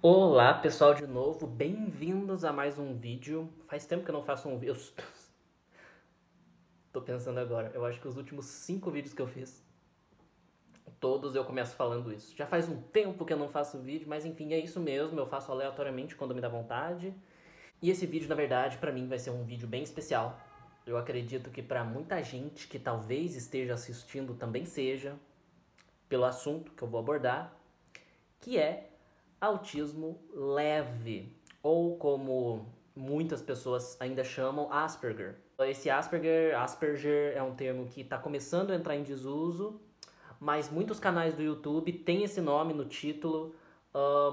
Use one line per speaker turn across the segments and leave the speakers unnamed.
Olá pessoal de novo, bem-vindos a mais um vídeo. Faz tempo que eu não faço um vídeo. Tô pensando agora, eu acho que os últimos 5 vídeos que eu fiz, todos eu começo falando isso. Já faz um tempo que eu não faço vídeo, mas enfim, é isso mesmo, eu faço aleatoriamente quando me dá vontade. E esse vídeo, na verdade, pra mim vai ser um vídeo bem especial. Eu acredito que pra muita gente que talvez esteja assistindo também seja, pelo assunto que eu vou abordar, que é autismo leve, ou como muitas pessoas ainda chamam, Asperger. Esse Asperger é um termo que está começando a entrar em desuso, mas muitos canais do YouTube têm esse nome no título,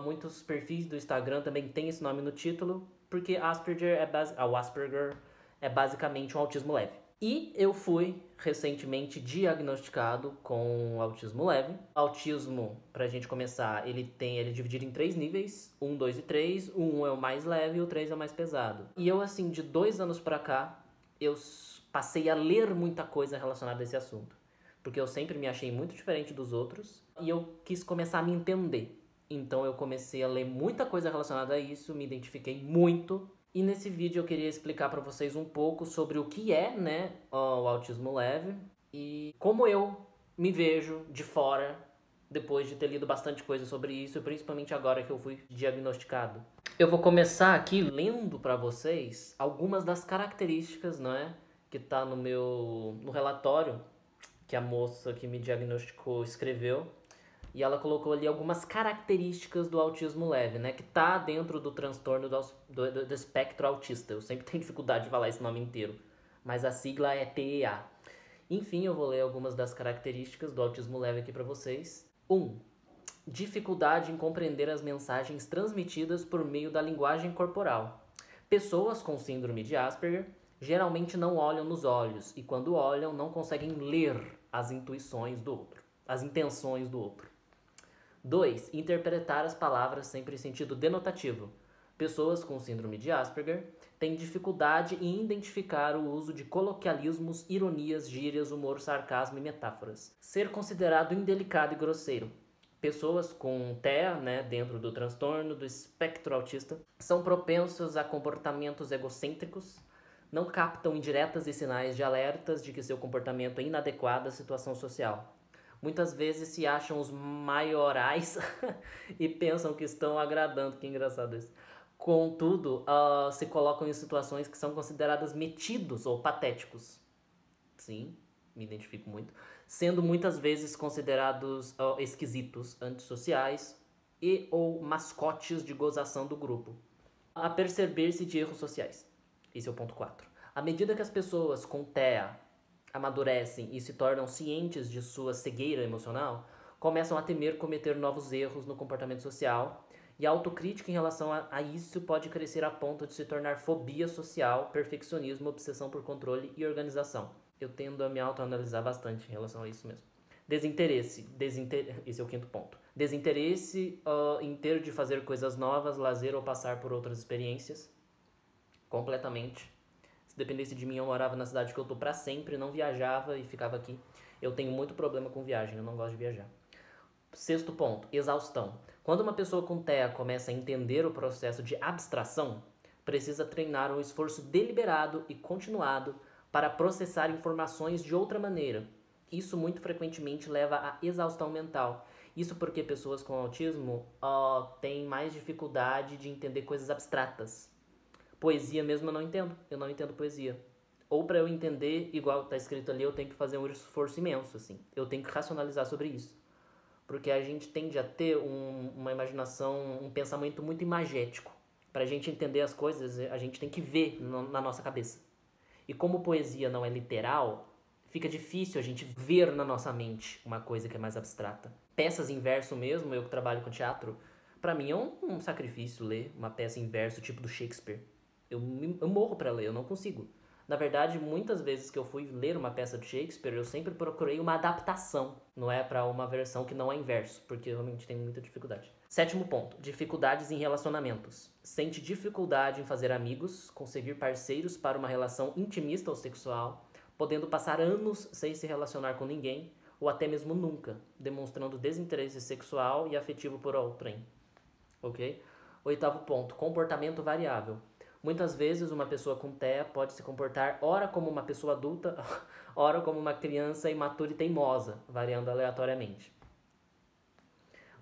muitos perfis do Instagram também têm esse nome no título, porque o Asperger é basicamente um autismo leve. E eu fui recentemente diagnosticado com autismo leve. Autismo, pra gente começar, ele é dividido em 3 níveis, 1, 2 e 3. O 1 é o mais leve e o 3 é o mais pesado. E eu, assim, de 2 anos pra cá, eu passei a ler muita coisa relacionada a esse assunto. Porque eu sempre me achei muito diferente dos outros e eu quis começar a me entender. Então eu comecei a ler muita coisa relacionada a isso, me identifiquei muito. E nesse vídeo eu queria explicar para vocês um pouco sobre o que é, né, o autismo leve e como eu me vejo de fora depois de ter lido bastante coisa sobre isso, e principalmente agora que eu fui diagnosticado. Eu vou começar aqui lendo para vocês algumas das características, não é, que tá no relatório que a moça que me diagnosticou escreveu. E ela colocou ali algumas características do autismo leve, né? Que tá dentro do transtorno do espectro autista. Eu sempre tenho dificuldade de falar esse nome inteiro. Mas a sigla é TEA. Enfim, eu vou ler algumas das características do autismo leve aqui para vocês. 1. Dificuldade em compreender as mensagens transmitidas por meio da linguagem corporal. Pessoas com síndrome de Asperger geralmente não olham nos olhos e, quando olham, não conseguem ler as intuições do outro, as intenções do outro. 2. Interpretar as palavras sempre em sentido denotativo. Pessoas com síndrome de Asperger têm dificuldade em identificar o uso de coloquialismos, ironias, gírias, humor, sarcasmo e metáforas. Ser considerado indelicado e grosseiro. Pessoas com TEA, né, dentro do transtorno do espectro autista, são propensos a comportamentos egocêntricos, não captam indiretas e sinais de alertas de que seu comportamento é inadequado à situação social. Muitas vezes se acham os maiorais e pensam que estão agradando, que engraçado isso. Contudo, se colocam em situações que são consideradas metidos ou patéticos. Sim, me identifico muito. Sendo muitas vezes considerados esquisitos, antissociais e ou mascotes de gozação do grupo. A perceber-se de erros sociais. Esse é o ponto 4. À medida que as pessoas com TEA amadurecem e se tornam cientes de sua cegueira emocional, começam a temer cometer novos erros no comportamento social, e a autocrítica em relação a isso pode crescer a ponto de se tornar fobia social, perfeccionismo, obsessão por controle e organização. Eu tendo a me autoanalisar bastante em relação a isso mesmo. Desinteresse. Esse é o quinto ponto. Desinteresse inteiro de fazer coisas novas, lazer ou passar por outras experiências. Completamente. Se dependesse de mim, eu morava na cidade que eu tô pra sempre, não viajava e ficava aqui. Eu tenho muito problema com viagem, eu não gosto de viajar. Sexto ponto, exaustão. Quando uma pessoa com TEA começa a entender o processo de abstração, precisa treinar um esforço deliberado e continuado para processar informações de outra maneira. Isso muito frequentemente leva à exaustão mental. Isso porque pessoas com autismo têm mais dificuldade de entender coisas abstratas. Poesia mesmo eu não entendo poesia. Ou para eu entender, igual tá escrito ali, eu tenho que fazer um esforço imenso, assim. Eu tenho que racionalizar sobre isso. Porque a gente tende a ter uma imaginação, um pensamento muito imagético. Pra gente entender as coisas, a gente tem que ver na nossa cabeça. E como poesia não é literal, fica difícil a gente ver na nossa mente uma coisa que é mais abstrata. Peças em verso mesmo, eu que trabalho com teatro, pra mim é um sacrifício ler uma peça em verso tipo do Shakespeare. Eu morro pra ler, eu não consigo. Na verdade, muitas vezes que eu fui ler uma peça de Shakespeare, eu sempre procurei uma adaptação, não é para uma versão que não é em verso, porque eu realmente tenho muita dificuldade. Sétimo ponto, dificuldades em relacionamentos. Sente dificuldade em fazer amigos, conseguir parceiros para uma relação intimista ou sexual, podendo passar anos sem se relacionar com ninguém, ou até mesmo nunca, demonstrando desinteresse sexual e afetivo por outrem. Ok? 8º ponto, comportamento variável. Muitas vezes uma pessoa com TEA pode se comportar ora como uma pessoa adulta, ora como uma criança imatura e teimosa, variando aleatoriamente.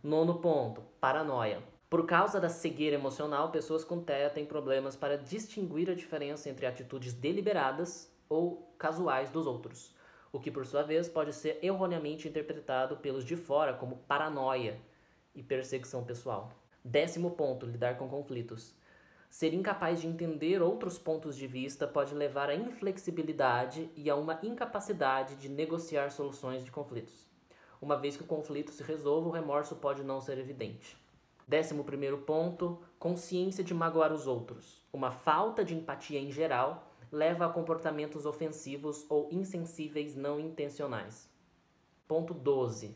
9º ponto, paranoia. Por causa da cegueira emocional, pessoas com TEA têm problemas para distinguir a diferença entre atitudes deliberadas ou casuais dos outros, o que por sua vez pode ser erroneamente interpretado pelos de fora como paranoia e perseguição pessoal. 10º ponto, lidar com conflitos. Ser incapaz de entender outros pontos de vista pode levar à inflexibilidade e a uma incapacidade de negociar soluções de conflitos. Uma vez que o conflito se resolva, o remorso pode não ser evidente. 11º ponto, consciência de magoar os outros. Uma falta de empatia em geral leva a comportamentos ofensivos ou insensíveis não intencionais. Ponto 12.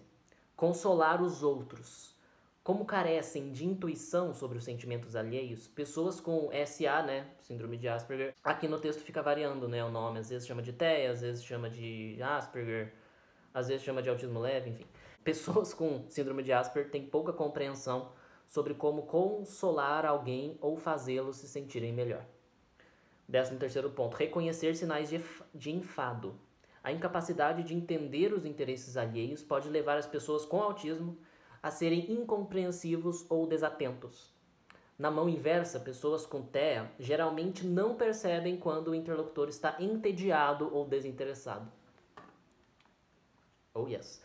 Consolar os outros. Como carecem de intuição sobre os sentimentos alheios, pessoas com SA, síndrome de Asperger, aqui no texto fica variando, o nome, às vezes chama de TEA, às vezes chama de Asperger, às vezes chama de autismo leve, enfim. Pessoas com síndrome de Asperger têm pouca compreensão sobre como consolar alguém ou fazê-los se sentirem melhor. 13º ponto, reconhecer sinais de enfado. A incapacidade de entender os interesses alheios pode levar as pessoas com autismo a serem incompreensivos ou desatentos. Na mão inversa, pessoas com TEA geralmente não percebem quando o interlocutor está entediado ou desinteressado. Oh yes.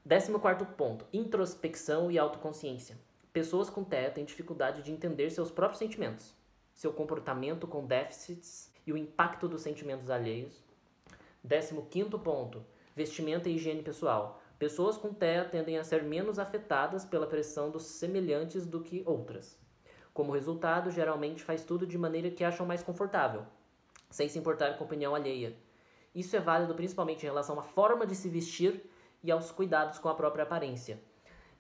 14º ponto, introspecção e autoconsciência. Pessoas com TEA têm dificuldade de entender seus próprios sentimentos, seu comportamento com déficits e o impacto dos sentimentos alheios. 15º ponto, vestimenta e higiene pessoal. Pessoas com TEA tendem a ser menos afetadas pela pressão dos semelhantes do que outras. Como resultado, geralmente faz tudo de maneira que acham mais confortável, sem se importar com a opinião alheia. Isso é válido principalmente em relação à forma de se vestir e aos cuidados com a própria aparência.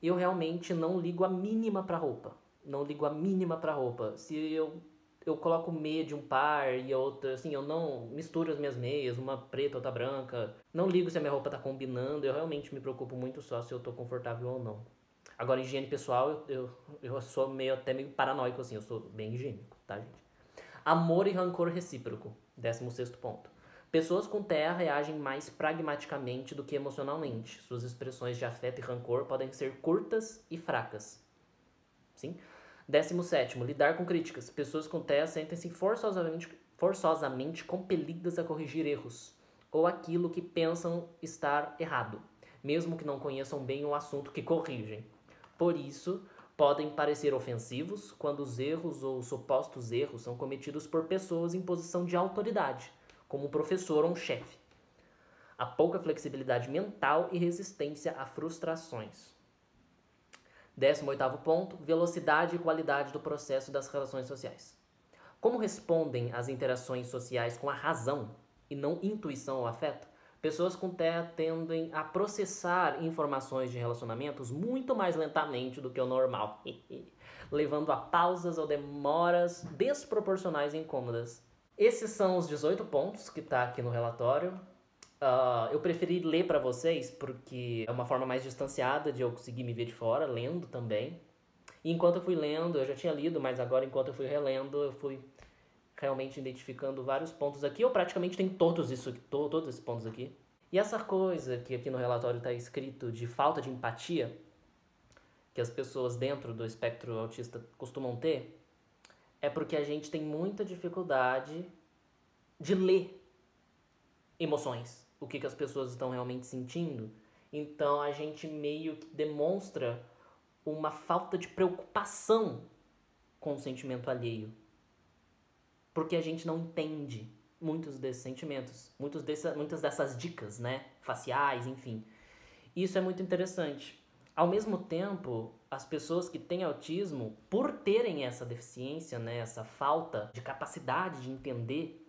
Eu realmente não ligo a mínima pra roupa. Não ligo a mínima pra roupa. Se eu coloco meia de um par e outra, assim, eu não misturo as minhas meias, uma preta, outra branca. Não ligo se a minha roupa tá combinando, eu realmente me preocupo muito só se eu tô confortável ou não. Agora, higiene pessoal, eu sou até meio paranoico, assim, eu sou bem higiênico, tá, gente? Amor e rancor recíproco, 16º ponto. Pessoas com TEA reagem mais pragmaticamente do que emocionalmente. Suas expressões de afeto e rancor podem ser curtas e fracas. Sim? 17º, lidar com críticas. Pessoas com TEA sentem-se forçosamente compelidas a corrigir erros ou aquilo que pensam estar errado, mesmo que não conheçam bem o assunto que corrigem. Por isso, podem parecer ofensivos quando os erros ou supostos erros são cometidos por pessoas em posição de autoridade, como um professor ou um chefe. Há pouca flexibilidade mental e resistência a frustrações. 18º ponto, velocidade e qualidade do processo das relações sociais. Como respondem às interações sociais com a razão e não intuição ou afeto, pessoas com TEA tendem a processar informações de relacionamentos muito mais lentamente do que o normal, levando a pausas ou demoras desproporcionais e incômodas. Esses são os 18 pontos que está aqui no relatório. Eu preferi ler para vocês porque é uma forma mais distanciada de eu conseguir me ver de fora, lendo também. E enquanto eu fui lendo, eu já tinha lido, mas agora enquanto eu fui relendo, eu fui realmente identificando vários pontos aqui. Eu praticamente tenho todos esses pontos aqui. E essa coisa que aqui no relatório está escrito de falta de empatia, que as pessoas dentro do espectro autista costumam ter, é porque a gente tem muita dificuldade de ler emoções, o que as pessoas estão realmente sentindo. Então a gente meio que demonstra uma falta de preocupação com o sentimento alheio, porque a gente não entende muitos desses sentimentos, muitas dessas dicas, faciais, enfim. Isso é muito interessante. Ao mesmo tempo, as pessoas que têm autismo, por terem essa deficiência, essa falta de capacidade de entender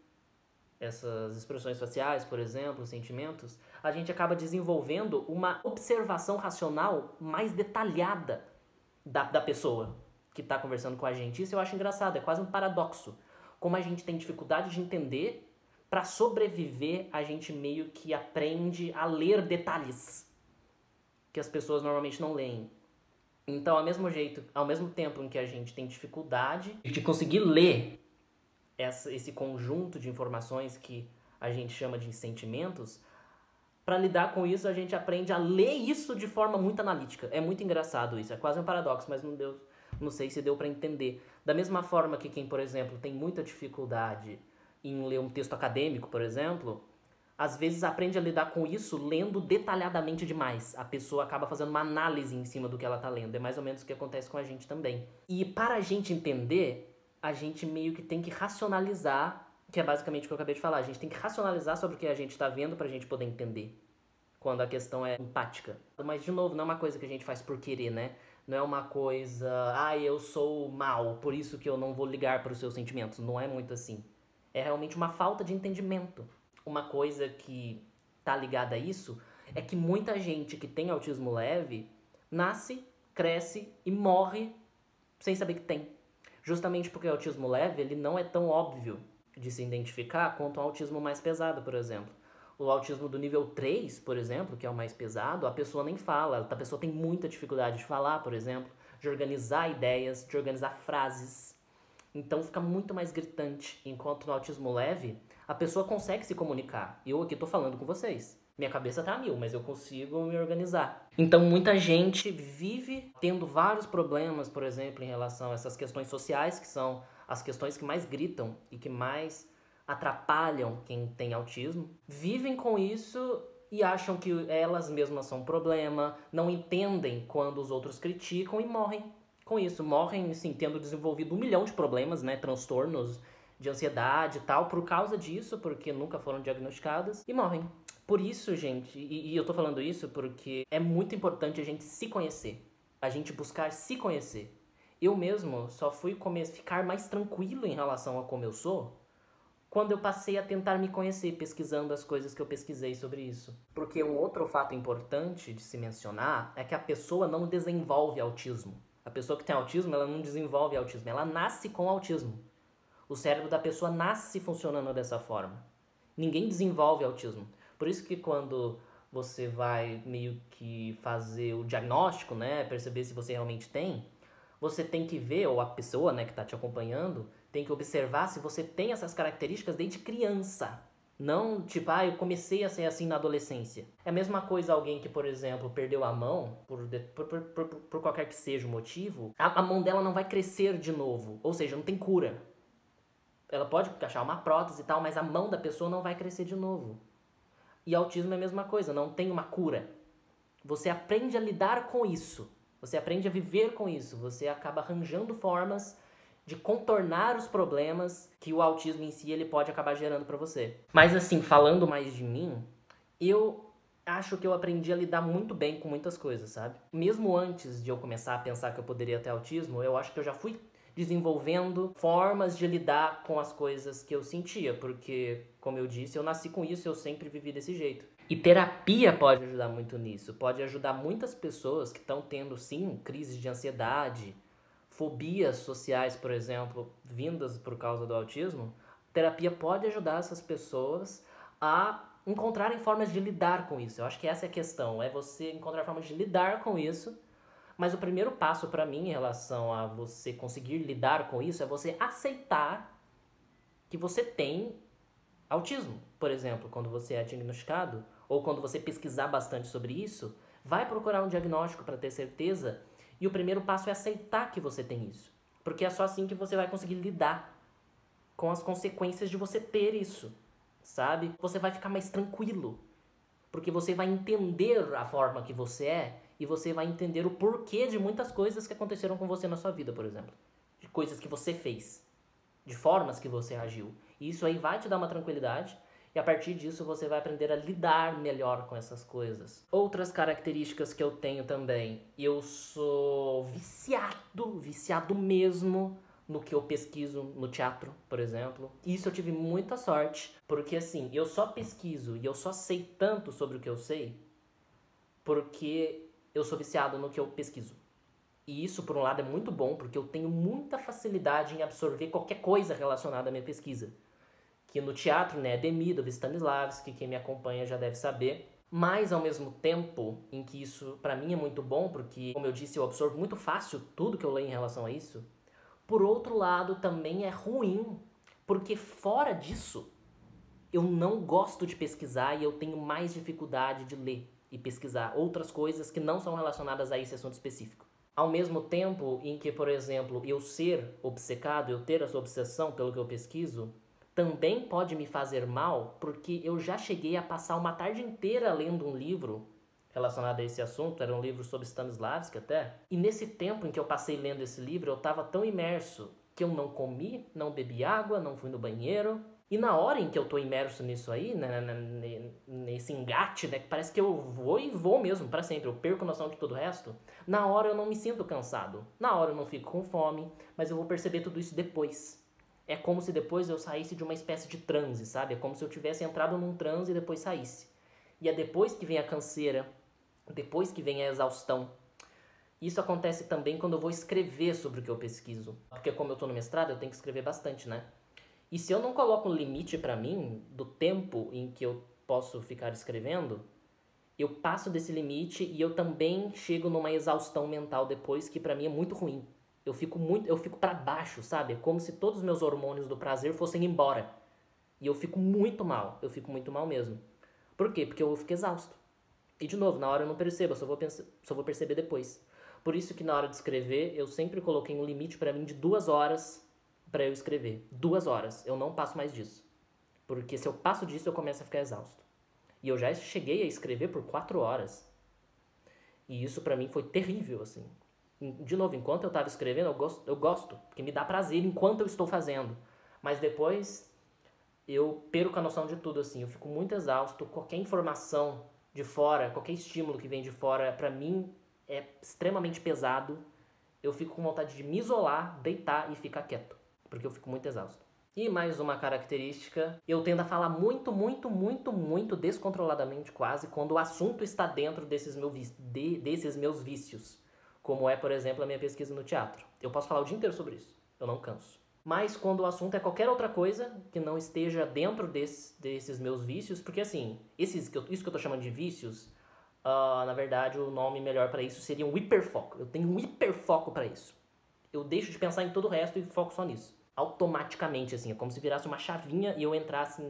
essas expressões faciais, por exemplo, sentimentos, a gente acaba desenvolvendo uma observação racional mais detalhada da pessoa que está conversando com a gente. Isso eu acho engraçado, é quase um paradoxo. Como a gente tem dificuldade de entender, para sobreviver, a gente meio que aprende a ler detalhes que as pessoas normalmente não leem. Então, ao mesmo tempo em que a gente tem dificuldade de conseguir ler esse conjunto de informações que a gente chama de sentimentos, para lidar com isso a gente aprende a ler isso de forma muito analítica. É muito engraçado isso, é quase um paradoxo, mas não sei se deu para entender. Da mesma forma que quem, por exemplo, tem muita dificuldade em ler um texto acadêmico, por exemplo, às vezes aprende a lidar com isso lendo detalhadamente demais. A pessoa acaba fazendo uma análise em cima do que ela está lendo. É mais ou menos o que acontece com a gente também. E para a gente entender, a gente meio que tem que racionalizar, que é basicamente o que eu acabei de falar. A gente tem que racionalizar sobre o que a gente está vendo para a gente poder entender, quando a questão é empática. Mas, de novo, não é uma coisa que a gente faz por querer, né? Não é uma coisa, eu sou mal, por isso que eu não vou ligar para os seus sentimentos. Não é muito assim. É realmente uma falta de entendimento. Uma coisa que tá ligada a isso é que muita gente que tem autismo leve nasce, cresce e morre sem saber que tem. Justamente porque o autismo leve ele não é tão óbvio de se identificar quanto o autismo mais pesado, por exemplo. O autismo do nível 3, por exemplo, que é o mais pesado, a pessoa nem fala. A pessoa tem muita dificuldade de falar, por exemplo, de organizar ideias, de organizar frases. Então fica muito mais gritante. Enquanto no autismo leve, a pessoa consegue se comunicar. Eu aqui tô falando com vocês. Minha cabeça tá a mil, mas eu consigo me organizar. Então muita gente vive tendo vários problemas, por exemplo, em relação a essas questões sociais, que são as questões que mais gritam e que mais atrapalham quem tem autismo. Vivem com isso e acham que elas mesmas são um problema, não entendem quando os outros criticam e morrem com isso. Morrem, assim, tendo desenvolvido 1 milhão de problemas, né, transtornos de ansiedade e tal, por causa disso, porque nunca foram diagnosticadas, e morrem. Por isso, gente, e eu tô falando isso porque é muito importante a gente se conhecer, a gente buscar se conhecer. Eu mesmo só fui ficar mais tranquilo em relação a como eu sou quando eu passei a tentar me conhecer, pesquisando as coisas que eu pesquisei sobre isso. Porque um outro fato importante de se mencionar é que a pessoa não desenvolve autismo. A pessoa que tem autismo, ela não desenvolve autismo, ela nasce com autismo. O cérebro da pessoa nasce funcionando dessa forma. Ninguém desenvolve autismo. Por isso que quando você vai meio que fazer o diagnóstico, né, perceber se você realmente tem, você tem que ver, ou a pessoa, né, que está te acompanhando, tem que observar se você tem essas características desde criança. Não, tipo, eu comecei a ser assim na adolescência. É a mesma coisa alguém que, por exemplo, perdeu a mão, por qualquer que seja o motivo, a mão dela não vai crescer de novo. Ou seja, não tem cura. Ela pode achar uma prótese e tal, mas a mão da pessoa não vai crescer de novo. E autismo é a mesma coisa, não tem uma cura. Você aprende a lidar com isso. Você aprende a viver com isso. Você acaba arranjando formas de contornar os problemas que o autismo em si ele pode acabar gerando para você. Mas assim, falando mais de mim, eu acho que eu aprendi a lidar muito bem com muitas coisas, sabe? Mesmo antes de eu começar a pensar que eu poderia ter autismo, eu acho que eu já fui desenvolvendo formas de lidar com as coisas que eu sentia, porque, como eu disse, eu nasci com isso e eu sempre vivi desse jeito. E terapia pode ajudar muito nisso, pode ajudar muitas pessoas que estão tendo, sim, crises de ansiedade, fobias sociais, por exemplo, vindas por causa do autismo. Terapia pode ajudar essas pessoas a encontrarem formas de lidar com isso. Eu acho que essa é a questão, é você encontrar formas de lidar com isso. Mas o primeiro passo para mim em relação a você conseguir lidar com isso é você aceitar que você tem autismo. Por exemplo, quando você é diagnosticado, ou quando você pesquisar bastante sobre isso, vai procurar um diagnóstico para ter certeza. E o primeiro passo é aceitar que você tem isso. Porque é só assim que você vai conseguir lidar com as consequências de você ter isso, sabe? Você vai ficar mais tranquilo. Porque você vai entender a forma que você é e você vai entender o porquê de muitas coisas que aconteceram com você na sua vida, por exemplo. De coisas que você fez, de formas que você agiu. E isso aí vai te dar uma tranquilidade e a partir disso você vai aprender a lidar melhor com essas coisas. Outras características que eu tenho também. Eu sou viciado mesmo no que eu pesquiso no teatro, por exemplo. Isso eu tive muita sorte, porque assim, eu só pesquiso e eu só sei tanto sobre o que eu sei porque eu sou viciado no que eu pesquiso. E isso, por um lado, é muito bom, porque eu tenho muita facilidade em absorver qualquer coisa relacionada à minha pesquisa. Que no teatro, né, é Demi, do Stanislavski, quem me acompanha já deve saber. Mas, ao mesmo tempo em que isso, pra mim, é muito bom, porque, como eu disse, eu absorvo muito fácil tudo que eu leio em relação a isso, por outro lado, também é ruim, porque fora disso, eu não gosto de pesquisar e eu tenho mais dificuldade de ler e pesquisar outras coisas que não são relacionadas a esse assunto específico. Ao mesmo tempo em que, por exemplo, eu ser obcecado, eu ter essa obsessão pelo que eu pesquiso, também pode me fazer mal, porque eu já cheguei a passar uma tarde inteira lendo um livro relacionado a esse assunto, era um livro sobre Stanislavski até, e nesse tempo em que eu passei lendo esse livro, eu estava tão imerso que eu não comi, não bebi água, não fui no banheiro, e na hora em que eu tô imerso nisso aí, nesse engate, né, que parece que eu vou e vou mesmo para sempre, eu perco a noção de todo o resto, na hora eu não me sinto cansado, na hora eu não fico com fome, mas eu vou perceber tudo isso depois. É como se depois eu saísse de uma espécie de transe, sabe? É como se eu tivesse entrado num transe e depois saísse. E é depois que vem a canseira, depois que vem a exaustão. Isso acontece também quando eu vou escrever sobre o que eu pesquiso. Porque como eu tô no mestrado, eu tenho que escrever bastante, né? E se eu não coloco um limite pra mim do tempo em que eu posso ficar escrevendo, eu passo desse limite e eu também chego numa exaustão mental depois que pra mim é muito ruim. Eu fico para baixo, sabe? É como se todos os meus hormônios do prazer fossem embora. E eu fico muito mal mesmo. Por quê? Porque eu fico exausto. E de novo, na hora eu não percebo, eu só vou perceber depois. Por isso que na hora de escrever, eu sempre coloquei um limite pra mim de 2 horas pra eu escrever. 2 horas, eu não passo mais disso. Porque se eu passo disso, eu começo a ficar exausto. E eu já cheguei a escrever por 4 horas. E isso pra mim foi terrível, assim. De novo, enquanto eu tava escrevendo, eu gosto, porque me dá prazer enquanto eu estou fazendo. Mas depois eu perco a noção de tudo, assim. Eu fico muito exausto. Qualquer informação de fora, qualquer estímulo que vem de fora, pra mim é extremamente pesado. Eu fico com vontade de me isolar, deitar e ficar quieto, porque eu fico muito exausto. E mais uma característica, eu tendo a falar muito descontroladamente quase quando o assunto está dentro desses meus vícios. Como é, por exemplo, a minha pesquisa no teatro. Eu posso falar o dia inteiro sobre isso, eu não canso. Mas quando o assunto é qualquer outra coisa que não esteja dentro desses meus vícios, porque assim, isso que eu tô chamando de vícios, na verdade o nome melhor para isso seria um hiperfoco. Eu tenho um hiperfoco para isso. Eu deixo de pensar em todo o resto e foco só nisso. Automaticamente, assim, é como se virasse uma chavinha e eu entrasse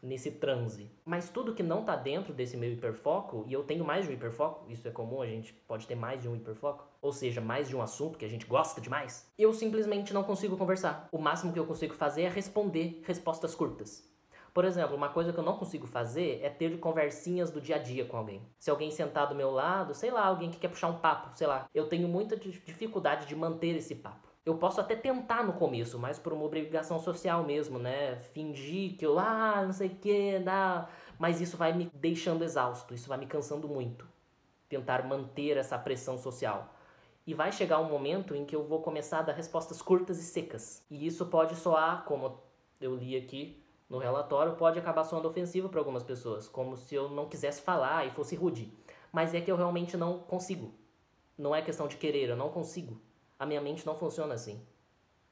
nesse transe. Mas tudo que não tá dentro desse meu hiperfoco, e eu tenho mais de um hiperfoco, isso é comum, a gente pode ter mais de um hiperfoco, ou seja, mais de um assunto que a gente gosta demais, eu simplesmente não consigo conversar. O máximo que eu consigo fazer é responder respostas curtas. Por exemplo, uma coisa que eu não consigo fazer é ter conversinhas do dia a dia com alguém. Se alguém sentar do meu lado, sei lá, alguém que quer puxar um papo, sei lá, eu tenho muita dificuldade de manter esse papo. Eu posso até tentar no começo, mas por uma obrigação social mesmo, né? Fingir que eu, não sei o que, mas isso vai me deixando exausto, isso vai me cansando muito. Tentar manter essa pressão social. E vai chegar um momento em que eu vou começar a dar respostas curtas e secas. E isso pode soar, como eu li aqui no relatório, pode acabar soando ofensivo para algumas pessoas, como se eu não quisesse falar e fosse rude. Mas é que eu realmente não consigo. Não é questão de querer, eu não consigo. A minha mente não funciona assim.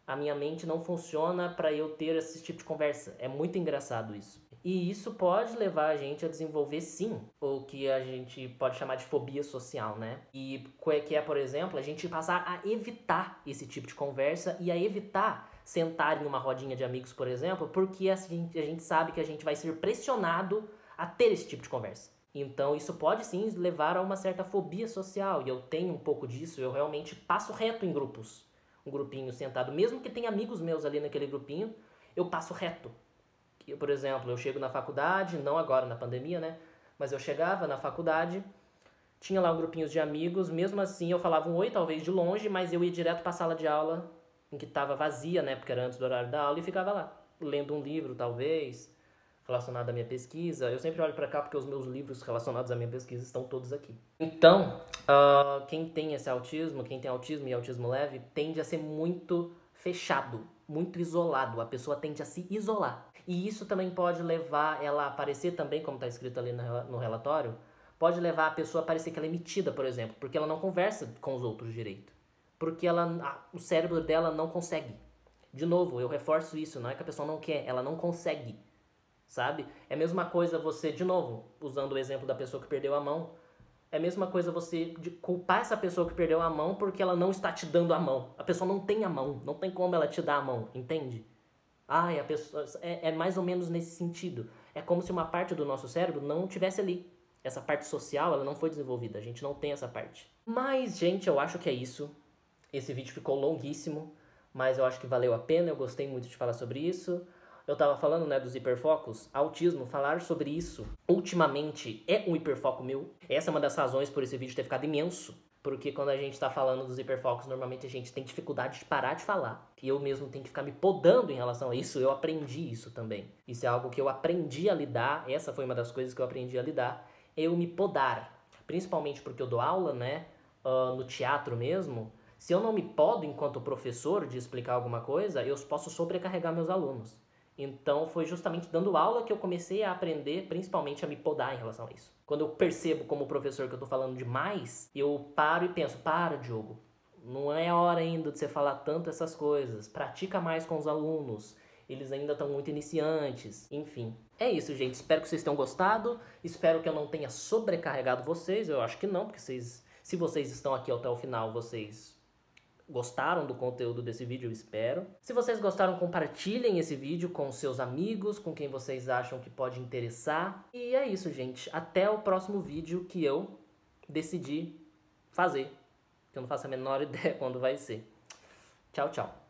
A minha mente não funciona para eu ter esse tipo de conversa. É muito engraçado isso. E isso pode levar a gente a desenvolver, sim, o que a gente pode chamar de fobia social, né? E que é, por exemplo, a gente passar a evitar esse tipo de conversa e a evitar sentar em uma rodinha de amigos, por exemplo, porque a gente sabe que a gente vai ser pressionado a ter esse tipo de conversa. Então isso pode sim levar a uma certa fobia social, e eu tenho um pouco disso, eu realmente passo reto em grupos. Um grupinho sentado, mesmo que tenha amigos meus ali naquele grupinho, eu passo reto. Por exemplo, eu chego na faculdade, não agora na pandemia, né? Mas eu chegava na faculdade, tinha lá um grupinho de amigos, mesmo assim eu falava um oi, talvez de longe, mas eu ia direto para a sala de aula, em que estava vazia, né? Porque era antes do horário da aula, e ficava lá, lendo um livro, talvez, relacionado à minha pesquisa. Eu sempre olho para cá porque os meus livros relacionados à minha pesquisa estão todos aqui. Então, quem tem esse autismo, quem tem autismo e autismo leve, tende a ser muito fechado, muito isolado. A pessoa tende a se isolar. E isso também pode levar ela a parecer também, como está escrito ali no relatório, pode levar a pessoa a parecer que ela é metida, por exemplo, porque ela não conversa com os outros direito. Porque o cérebro dela não consegue. De novo, eu reforço isso, não é que a pessoa não quer, ela não consegue. sabe? É a mesma coisa você, de novo, usando o exemplo da pessoa que perdeu a mão, é a mesma coisa você de culpar essa pessoa que perdeu a mão porque ela não está te dando a mão. A pessoa não tem a mão, não tem como ela te dar a mão, entende? Ai, a pessoa. É mais ou menos nesse sentido. É como se uma parte do nosso cérebro não tivesse ali. Essa parte social, ela não foi desenvolvida. A gente não tem essa parte. Mas, gente, eu acho que é isso. Esse vídeo ficou longuíssimo, mas eu acho que valeu a pena. Eu gostei muito de falar sobre isso. Eu tava falando, né, dos hiperfocos. Autismo, falar sobre isso ultimamente é um hiperfoco meu. Essa é uma das razões por esse vídeo ter ficado imenso. Porque quando a gente tá falando dos hiperfocos, normalmente a gente tem dificuldade de parar de falar. E eu mesmo tenho que ficar me podando em relação a isso. Eu aprendi isso também. Isso é algo que eu aprendi a lidar. Essa foi uma das coisas que eu aprendi a lidar. Eu me podar. Principalmente porque eu dou aula, né? No teatro mesmo. Se eu não me podo enquanto professor de explicar alguma coisa, eu posso sobrecarregar meus alunos. Então foi justamente dando aula que eu comecei a aprender, principalmente a me podar em relação a isso. Quando eu percebo como professor que eu tô falando demais, eu paro e penso, para, Diogo, não é hora ainda de você falar tanto essas coisas, pratica mais com os alunos, eles ainda estão muito iniciantes, enfim. É isso, gente, espero que vocês tenham gostado, espero que eu não tenha sobrecarregado vocês, eu acho que não, porque se vocês estão aqui até o final, vocês gostaram do conteúdo desse vídeo, eu espero. Se vocês gostaram, compartilhem esse vídeo com seus amigos, com quem vocês acham que pode interessar. E é isso, gente. Até o próximo vídeo que eu decidi fazer. Que eu não faço a menor ideia quando vai ser. Tchau, tchau.